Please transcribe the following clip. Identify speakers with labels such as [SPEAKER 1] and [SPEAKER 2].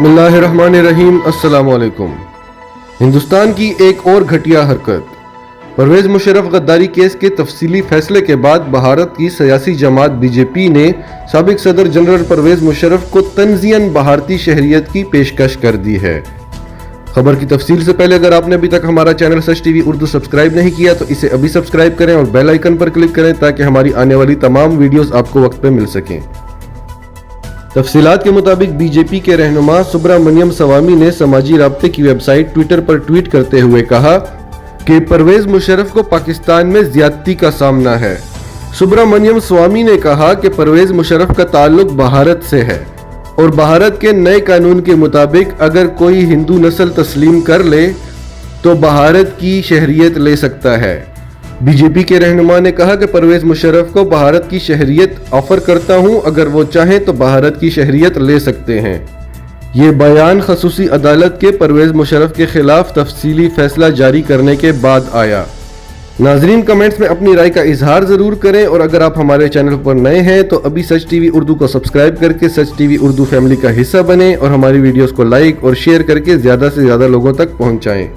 [SPEAKER 1] बिस्मिल्लाहिर्रहमानिर्रहीम। अस्सलाम वालेकुम। हिंदुस्तान की एक और घटिया हरकत। परवेज मुशर्रफ गद्दारी केस के तफसीली फैसले के बाद भारत की सियासी जमात बीजेपी ने साबिक सदर जनरल परवेज मुशर्रफ को तंज़ियन भारतीय शहरियत की पेशकश कर दी है। खबर की तफसील से पहले अगर आपने अभी तक हमारा चैनल सच टीवी उर्दू सब्सक्राइब नहीं किया तो इसे अभी सब्सक्राइब करें और बेल आइकन पर क्लिक करें ताकि हमारी आने वाली तमाम वीडियोस आपको वक्त पे मिल सकें। तफसीलात के मुताबिक बीजेपी के रहनुमा सुब्रमण्यम स्वामी ने समाजी राब्ते की वेबसाइट ट्विटर पर ट्वीट करते हुए कहा कि परवेज मुशर्रफ को पाकिस्तान में ज्यादती का सामना है। सुब्रमण्यम स्वामी ने कहा कि परवेज मुशर्रफ का ताल्लुक भारत से है और भारत के नए कानून के मुताबिक अगर कोई हिंदू नस्ल तस्लीम कर ले तो भारत की शहरियत ले सकता है। बीजेपी के रहनुमा ने कहा कि परवेज मुशर्रफ को भारत की शहरियत ऑफर करता हूं, अगर वो चाहें तो भारत की शहरियत ले सकते हैं। ये बयान खसूसी अदालत के परवेज मुशर्रफ के खिलाफ तफसीली फैसला जारी करने के बाद आया। नाजरीन, कमेंट्स में अपनी राय का इजहार जरूर करें और अगर आप हमारे चैनल पर नए हैं तो अभी सच टीवी उर्दू को सब्सक्राइब करके सच टीवी उर्दू फैमिली का हिस्सा बनें और हमारी वीडियोस को लाइक और शेयर करके ज़्यादा से ज़्यादा लोगों तक पहुंचाएं।